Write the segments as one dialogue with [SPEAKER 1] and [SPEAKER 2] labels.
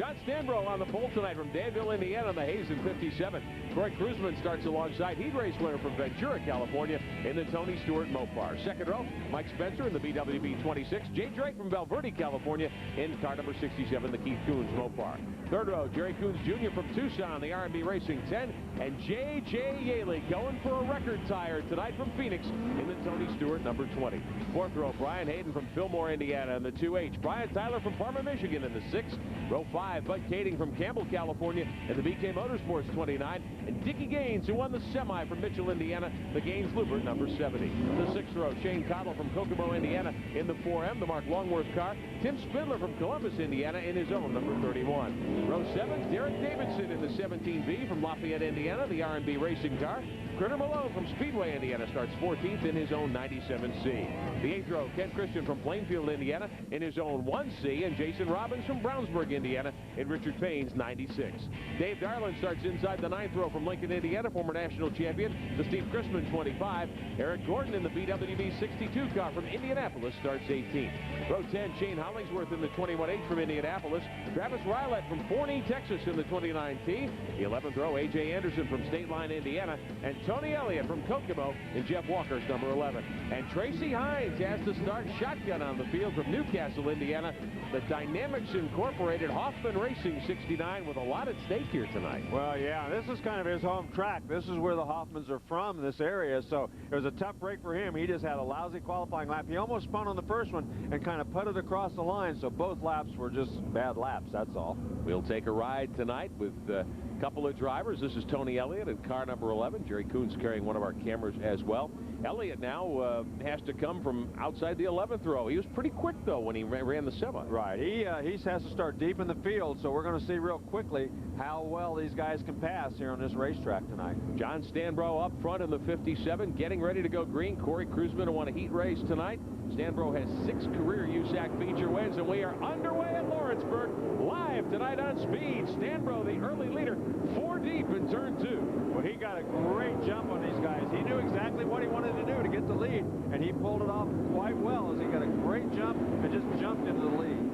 [SPEAKER 1] John Stanbro on the pole tonight from Danville, Indiana, in the HAYDEN 57. Corey Kruzman starts alongside heat race winner from Ventura, California, in the Tony Stewart Mopar. Second row, Mike Spencer in the BWB 26. Jay Drake from Valverde, California, in car number 67, the Keith Coons Mopar. Third row, Jerry Coons Jr. from Tucson, the R&B Racing 10. And J.J. Yaley going for a record tire tonight from Phoenix in the Tony Stewart number 20. Fourth row, Brian Hayden from Fillmore, Indiana, in the 2H. Brian Tyler from Parma, Michigan, in the 6th. Row 5, Bud Kading from Campbell, California, in the BK Motorsports 29. And Dickie Gaines, who won the semi from Mitchell, Indiana, the Gaines Luber number 70. The 6th row, Shane Cottle from Kokomo, Indiana, in the 4M, the Mark Longworth car. Tim Spindler from Columbus, Indiana, in his own number 31. Row 7, Derek Davidson in the 17B from Lafayette, Indiana, the R&B Racing car. Critter Malone from Speedway, Indiana, starts 14th in his own 97C. The 8th row, Ken Christian from Plainfield, Indiana, in his own 1C, and Jason Robbins from Brownsburg, Indiana, in Richard Payne's 96. Dave Darland starts inside the 9th row from Lincoln, Indiana, former national champion, the Steve Chrisman 25. Eric Gordon in the BWB 62 car from Indianapolis starts 18th. Row 10, Shane Hollingsworth in the 21H from Indianapolis. Travis Rylett from Forney, Texas, in the 29T. The 11th row, A.J. Anderson from State Line, Indiana, and Tony Elliott from Kokomo in Jeff Walker's number 11. And Tracy Hines has to start shotgun on the field from Newcastle, Indiana. The Dynamics Incorporated Hoffman Racing 69 with a lot at stake here tonight.
[SPEAKER 2] Well, yeah, this is kind of his home track. This is where the Hoffmans are from, this area, so it was a tough break for him. He just had a lousy qualifying lap. He almost spun on the first one and kind of putted across the line, so both laps were just bad laps, that's all.
[SPEAKER 1] We'll take a ride tonight with a couple of drivers. This is Tony Elliott in car number 11. Jerry Coons carrying one of our cameras as well. Elliott now has to come from outside the 11th row. He was pretty quick, though, when he ran the semi.
[SPEAKER 2] Right. He has to start deep in the field, so we're going to see real quickly how well these guys can pass here on this racetrack tonight.
[SPEAKER 1] John Stanbro up front in the 57, getting ready to go green. Corey Kruzman won a heat race tonight. Stanbro has 6 career USAC feature wins, and we are underway at Lawrenceburg, live tonight on Speed. Stanbro, the early leader, 4 deep in turn 2.
[SPEAKER 2] Well, he got a great jump on these guys. He knew exactly what he wanted to do to get the lead, and he pulled it off quite well as he got a great jump and just jumped into the lead.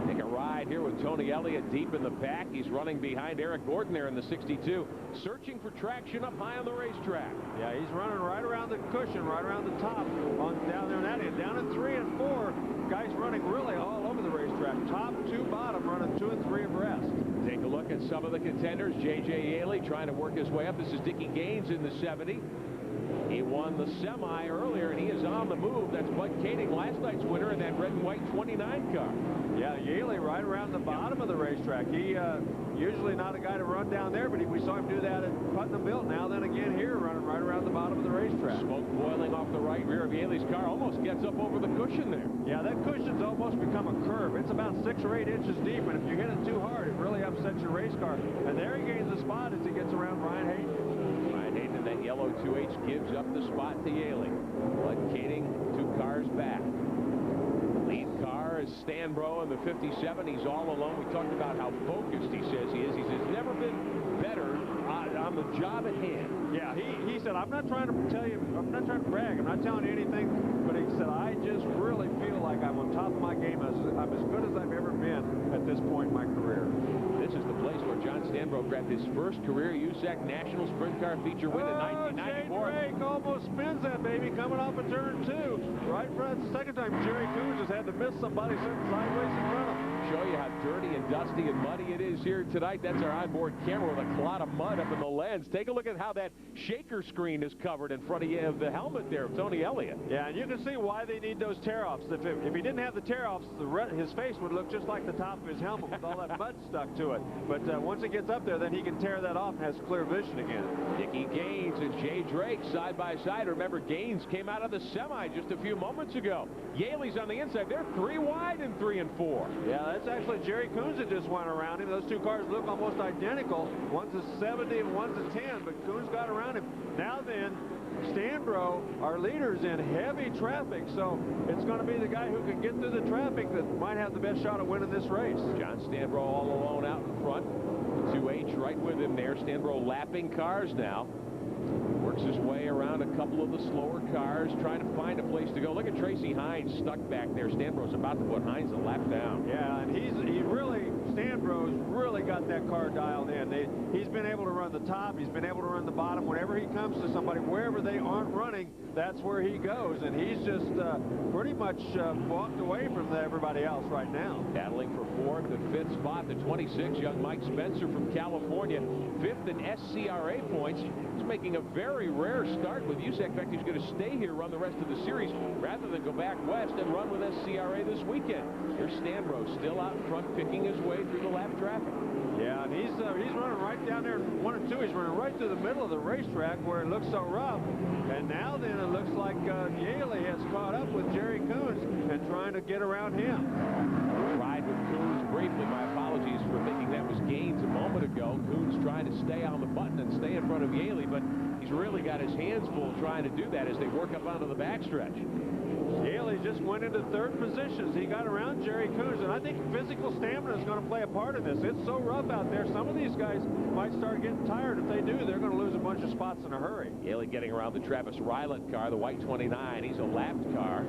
[SPEAKER 1] Take a ride here with Tony Elliott deep in the pack. He's running behind Eric Gordon there in the 62, searching for traction up high on the racetrack.
[SPEAKER 2] Yeah, he's running right around the cushion, right around the top, down there in that end. Down in 3 and 4, guys running really all over the racetrack. Top to bottom, running 2 and 3 abreast.
[SPEAKER 1] Take a look at some of the contenders. J.J. Yaley trying to work his way up. This is Dickie Gaines in the 70. He won the semi earlier, and he is on the move. That's Bud Kading, last night's winner in that red and white 29 car.
[SPEAKER 2] Yeah, Yaley right around the bottom of the racetrack. He usually not a guy to run down there, but we saw him do that at Putnam-Bildt. Now then again here, running right around the bottom of the racetrack.
[SPEAKER 1] Smoke boiling off the right rear of Yaley's car. Almost gets up over the cushion there.
[SPEAKER 2] Yeah, that cushion's almost become a curve. It's about 6 or 8 inches deep, and if you hit it too hard, it really upsets your race car. And there he gains the spot as he gets around Brian Hayden.
[SPEAKER 1] Brian Hayden in that yellow 2H gives up the spot to Yaley. Bud Kading 2 cars back. Lead car is Stanbro in the 57. He's all alone. We talked about how focused he says he is. He says never been better on the job at hand.
[SPEAKER 2] Yeah, he said, I'm not trying to tell you, I'm not trying to brag, I'm not telling you anything, but he said, I just really feel like I'm on top of my game. I'm as good as I've ever been at this point in my career.
[SPEAKER 1] This is the place where John Stanbro grabbed his first career USAC National Sprint Car feature win in 1994.
[SPEAKER 2] Drake almost spins that baby coming off of turn 2. Right in front. The second time Jerry Coons has had to miss somebody sitting sideways in front of him.
[SPEAKER 1] Show you how dirty and dusty and muddy it is here tonight. That's our onboard camera with a clot of mud up in the lens. Take a look at how that shaker screen is covered in front of the helmet there of Tony Elliott.
[SPEAKER 2] Yeah, and you can see why they need those tear-offs. If he didn't have the tear-offs, his face would look just like the top of his helmet with all that mud stuck to it. But once it gets up there, then he can tear that off and has clear vision again.
[SPEAKER 1] Dickie Gaines and Jay Drake side by side. Remember, Gaines came out of the semi just a few moments ago. Yaley's on the inside. They're 3 wide in 3 and 4.
[SPEAKER 2] Yeah, that's actually Jerry Coons that just went around him. Those 2 cars look almost identical. One's a 70 and one's a 10, but Coons got around him. Now then, Stanbro, our leader's in heavy traffic, so it's going to be the guy who can get through the traffic that might have the best shot at winning this race.
[SPEAKER 1] John Stanbro all alone out in front. 2H right with him there. Stanbro lapping cars now. Works his way around a couple of the slower cars, trying to find a place to go. Look at Tracy Hines stuck back there. Stanbro's about to put Hines a lap down.
[SPEAKER 2] Yeah, and he really Stanbro's really got that car dialed in. He's been able to run the top. He's been able to run the bottom. Whenever he comes to somebody, wherever they aren't running, that's where he goes. And he's just pretty much walked away from everybody else right now.
[SPEAKER 1] Battling for 4th and 5th spot, the 26, young Mike Spencer from California. 5th in SCRA points. He's making a very rare start with USAC. In fact, he's going to stay here, run the rest of the series, rather than go back west and run with SCRA this weekend. Here's Stanbro still out in front, picking his way through the lap traffic.
[SPEAKER 2] Yeah, and he's running right down there in 1 and 2. He's running right through the middle of the racetrack where it looks so rough. And now then it looks like Yaley has caught up with Jerry Coons and trying to get around him.
[SPEAKER 1] Tried with Coons briefly. My apologies for thinking that was Gaines a moment ago. Coons trying to stay on the button and stay in front of Yaley, but he's really got his hands full trying to do that as they work up onto the backstretch.
[SPEAKER 2] Yaley just went into 3rd position. He got around Jerry Coons, and I think physical stamina is going to play a part in this. It's so rough out there. Some of these guys might start getting tired. If they do, they're going to lose a bunch of spots in a hurry.
[SPEAKER 1] Yaley getting around the Travis Rylett car, the white 29. He's a lapped car.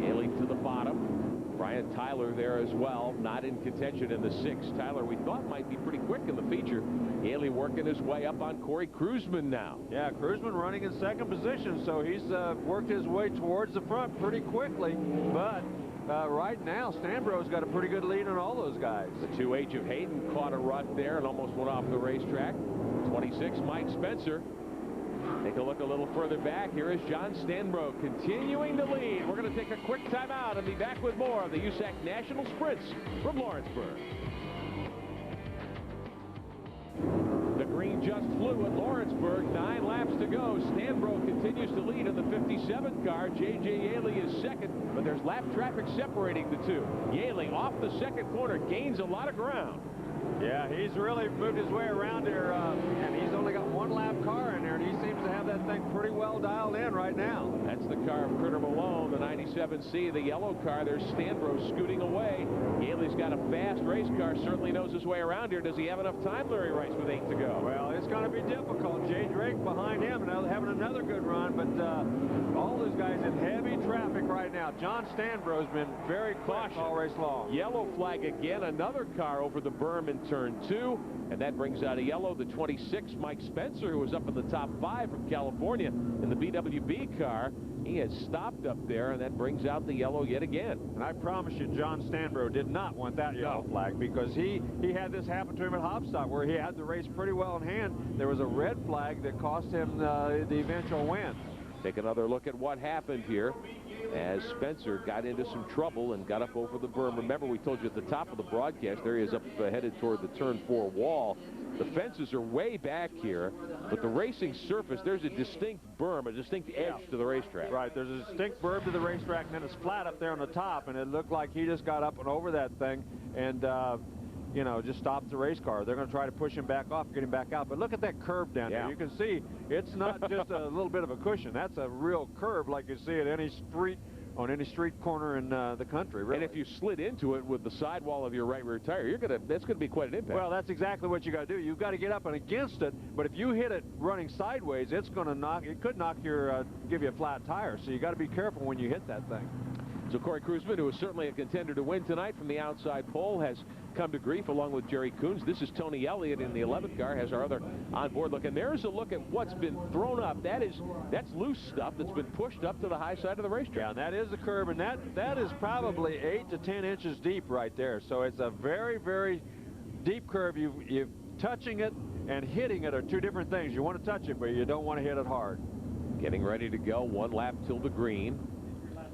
[SPEAKER 1] Yaley to the bottom. Brian Tyler there as well, not in contention in the 6. Tyler, we thought might be pretty quick in the feature. Yaley working his way up on Corey Kruzman now.
[SPEAKER 2] Yeah, Kruzman running in 2nd position, so he's worked his way towards the front pretty quickly. But right now, Stanbro's got a pretty good lead on all those guys.
[SPEAKER 1] The 2H of Hayden caught a rut there and almost went off the racetrack. 26, Mike Spencer. Take a look a little further back. Here is John Stanbro continuing to lead. We're going to take a quick timeout and be back with more of the USAC National Sprints from Lawrenceburg. The green just flew at Lawrenceburg. 9 laps to go. Stanbro continues to lead in the 57 car. J.J. Yaley is 2nd, but there's lap traffic separating the two. Yaley off the 2nd corner, gains a lot of ground.
[SPEAKER 2] Yeah, he's really moved his way around here, and he's only got 1 lap car in there, and he seems to have that thing pretty well dialed in right now.
[SPEAKER 1] That's the car of Critter Malone, the 97C, the yellow car. There's Stanbro scooting away. Yaley's got a fast race car, certainly knows his way around here. Does he have enough time, Larry Rice, with 8 to go?
[SPEAKER 2] Well, it's going to be difficult. Jay Drake behind him and having another good run, but all those guys in heavy traffic right now. John Stanbro's been very cautious all race long.
[SPEAKER 1] Yellow flag again, another car over the berm in turn 2, and that brings out a yellow, the 26, Mike Spencer, who was up in the top 5 from California in the BWB car. He has stopped up there, and that brings out the yellow yet again.
[SPEAKER 2] And I promise you, John Stanbro did not want that yellow flag, because he had this happen to him at Hopstock, where he had the race pretty well in hand. There was a red flag that cost him the eventual win.
[SPEAKER 1] Take another look at what happened here as Spencer got into some trouble and got up over the berm. Remember, we told you at the top of the broadcast, there he is up headed toward the turn 4 wall. The fences are way back here, but the racing surface, there's a distinct berm, a distinct edge to the racetrack.
[SPEAKER 2] Right, there's a distinct berm to the racetrack, and then it's flat up there on the top, and it looked like he just got up and over that thing and you know, just stopped the race car. They're going to try to push him back off, get him back out. But look at that curve down there. You can see it's not just a little bit of a cushion. That's a real curve like you see at any street, on any street corner in the country, really.
[SPEAKER 1] And if you slid into it with the sidewall of your right rear tire, that's going to be quite an impact.
[SPEAKER 2] Well, that's exactly what you got to do. You've got to get up and against it, but if you hit it running sideways, it's going to knock, it could knock your, give you a flat tire. So you got to be careful when you hit that thing.
[SPEAKER 1] So Corey Kruzman, who is certainly a contender to win tonight from the outside pole, has come to grief along with Jerry Coons. This is Tony Elliott in the 11th car, has our other onboard look. And there's a look at what's been thrown up. That's loose stuff that's been pushed up to the high side of the racetrack.
[SPEAKER 2] Yeah, and that is the curb, and that is probably 8 to 10 inches deep right there. So it's a very, very deep curve. You touching it and hitting it are two different things. You want to touch it, but you don't want to hit it hard.
[SPEAKER 1] Getting ready to go, 1 lap till the green.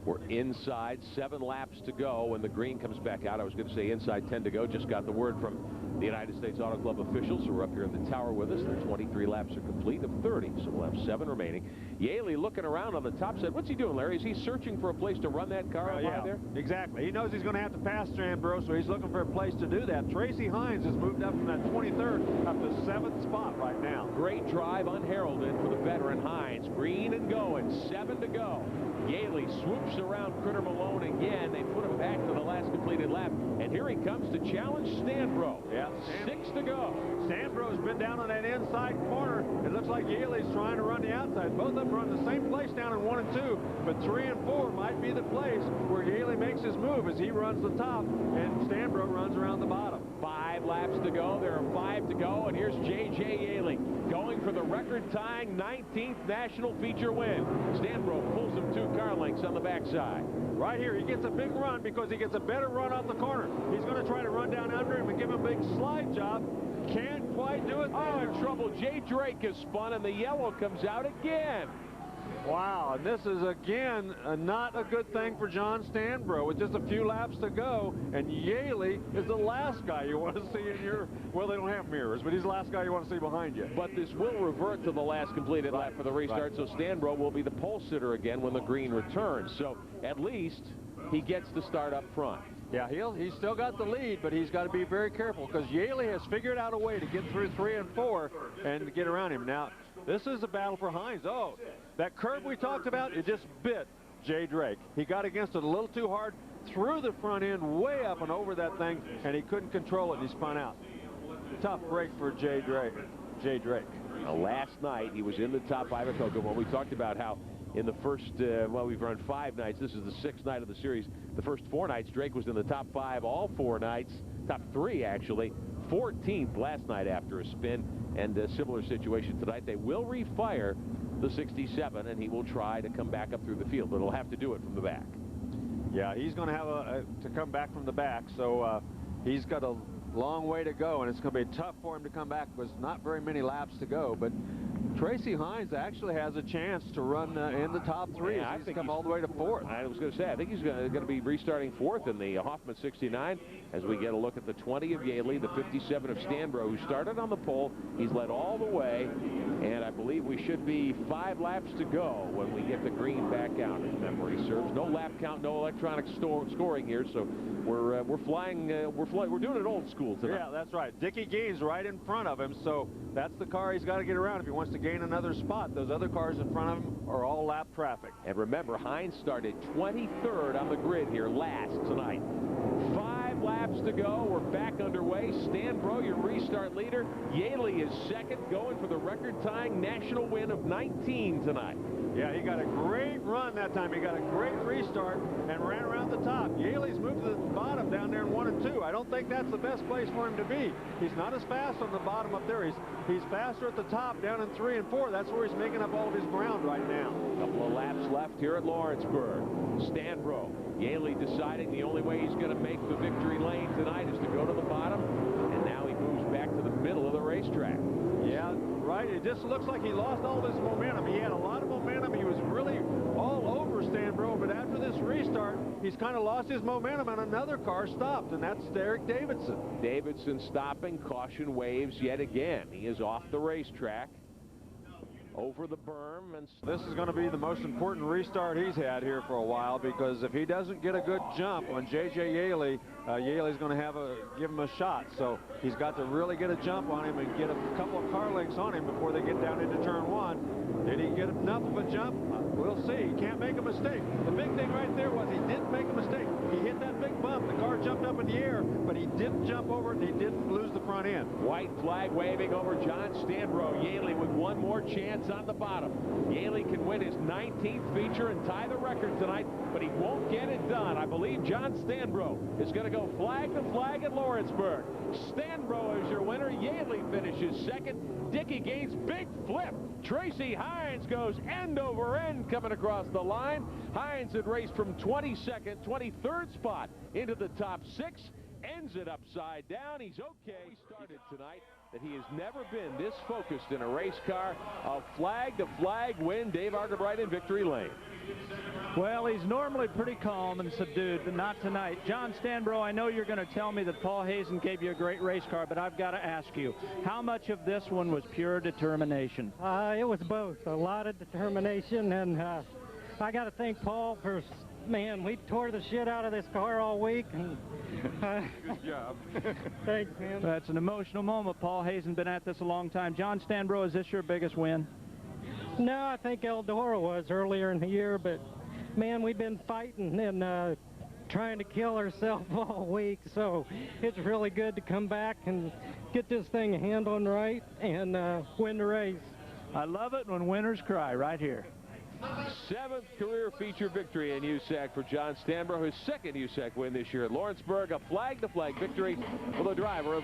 [SPEAKER 1] We're inside, 7 laps to go when the green comes back out. I was going to say inside 10 to go. Just got the word from the United States Auto Club officials who are up here in the tower with us. Their 23 laps are complete of 30, so we'll have 7 remaining. Yaley looking around on the top side. What's he doing, Larry? Is he searching for a place to run that car
[SPEAKER 2] yeah,
[SPEAKER 1] there?
[SPEAKER 2] Exactly. He knows he's going to have to pass Stanbro, so he's looking for a place to do that. Tracy Hines has moved up from that 23rd up to 7th spot right now.
[SPEAKER 1] Great drive unheralded for the veteran Hines. Green and going, 7 to go. Yaley swoops around Critter Malone again. They put him back to the last completed lap. And here he comes to challenge Stanbro.
[SPEAKER 2] Yeah,
[SPEAKER 1] 6 to go.
[SPEAKER 2] Stanbro's been down on that inside corner. It looks like Yaley's trying to run the outside. Both of them run the same place down in 1 and 2, but 3 and 4 might be the place where Yaley makes his move as he runs the top and Stanbro runs around the bottom.
[SPEAKER 1] 5 5 laps to go. There are 5 to go, and here's J.J. Yaley going for the record-tying 19th national feature win. Stanbro pulls him 2 car lengths on the backside.
[SPEAKER 2] Right here, he gets a big run because he gets a better run off the corner. He's going to try to run down under him and give him a big slide job. Can't quite do it.
[SPEAKER 1] Oh, in trouble. Jay Drake is spun, and the yellow comes out again.
[SPEAKER 2] Wow, and this is, again, not a good thing for John Stanbro with just a few laps to go, and Yaley is the last guy you want to see in your, well, they don't have mirrors, but he's the last guy you want to see behind you.
[SPEAKER 1] But this will revert to the last completed lap for the restart, so Stanbro will be the pole sitter again when the green returns. So at least he gets to start up front.
[SPEAKER 2] Yeah, he's still got the lead, but he's got to be very careful because Yaley has figured out a way to get through 3 and 4 and to get around him. Now, this is a battle for Hines. Oh, that curve we talked about, it just bit Jay Drake. He got against it a little too hard, threw the front end way up and over that thing, and he couldn't control it, and he spun out. Tough break for Jay Drake.
[SPEAKER 1] Last night, he was in the top 5 at Kokomo. We talked about how in the first, well, we've run 5 nights. This is the 6th night of the series. The first 4 nights, Drake was in the top 5 all 4 nights. Top 3, actually. 14th last night after a spin, and a similar situation tonight. They will refire the 67, and he will try to come back up through the field, but he'll have to do it from the back.
[SPEAKER 2] Yeah, he's going to have to come back from the back, so he's got a long way to go, and it's going to be tough for him to come back because not very many laps to go. But Tracy Hines actually has a chance to run in the top 3.
[SPEAKER 1] Yeah,
[SPEAKER 2] he's come all the way to 4th.
[SPEAKER 1] I was going to say, I think he's going to be restarting 4th in the Hoffman 69 as we get a look at the 20 of Yaley, the 57 of Stanbro, who started on the pole. He's led all the way, and I believe we should be 5 laps to go when we get the green back out, if memory serves. No lap count, no electronic scoring here, so we're flying. We're doing it old school tonight.
[SPEAKER 2] Yeah, that's right. Dickie Gaines right in front of him, so that's the car he's got to get around if he wants to gain another spot. Those other cars in front of him are all lap traffic.
[SPEAKER 1] And remember, Hines started 23rd on the grid here last tonight. 5 laps to go. We're back underway. Stanbro, your restart leader. Yaley is second, going for the record-tying national win of 19 tonight.
[SPEAKER 2] Yeah, he got a great run that time. He got a great restart and ran around the top. Yaley's moved to the bottom down there in 1 and 2. I don't think that's the best place for him to be. He's not as fast on the bottom up there. He's faster at the top down in 3 and 4. That's where he's making up all of his ground right now.
[SPEAKER 1] A couple of laps left here at Lawrenceburg. Stanbro, Yaley deciding the only way he's going to make the victory lane tonight is to go to the bottom, and now he moves back to the middle of the racetrack.
[SPEAKER 2] Yeah, right. It just looks like he lost all of his momentum. He had a lot of momentum. He was really all over Stanbro, but after this restart, he's kind of lost his momentum, and another car stopped, and that's Derek Davidson.
[SPEAKER 1] Davidson stopping, caution waves yet again. He is off the racetrack, over the berm, and
[SPEAKER 2] this is going to be the most important restart he's had here for a while, because if he doesn't get a good jump on J.J. Yaley, Yaley's going to give him a shot. So he's got to really get a jump on him and get a couple of car lengths on him before they get down into turn 1. Did he get enough of a jump? We'll see. He can't make a mistake. The big thing right there was he didn't make a mistake. He hit that big bump. The car jumped up in the air, but he didn't jump over it, and he didn't lose the front end.
[SPEAKER 1] White flag waving over John Stanbro. Yaley with one more chance on the bottom. Yaley can win his 19th feature and tie the record tonight, but he won't get it done. I believe John Stanbro is going to go flag to flag at Lawrenceburg. Stanbro is your winner. Yaley finishes second. Dickie Gaines, big flip. Tracy Hines goes end over end coming across the line. Hines had raced from 23rd spot into the top 6. Ends it upside down. He's okay. He started tonight that he has never been this focused in a race car. A flag-to-flag win. Dave Argabright in victory lane.
[SPEAKER 3] Well, he's normally pretty calm and subdued, but not tonight. John Stanbro, I know you're going to tell me that Paul Hayden gave you a great race car, but I've got to ask you, how much of this one was pure determination?
[SPEAKER 4] It was both. A lot of determination, and I got to thank Paul for, man, we tore the shit out of this car all week. And,
[SPEAKER 2] good job.
[SPEAKER 4] Thanks, man.
[SPEAKER 3] That's an emotional moment. Paul Hayden been at this a long time. John Stanbro, is this your biggest win?
[SPEAKER 4] No, I think Eldora was earlier in the year, but, man, we've been fighting and trying to kill ourselves all week, so it's really good to come back and get this thing handling right and win the race.
[SPEAKER 3] I love it when winners cry right here.
[SPEAKER 1] 7th career feature victory in USAC for John Stanbro, his 2nd USAC win this year at Lawrenceburg. A flag-to-flag victory for the driver of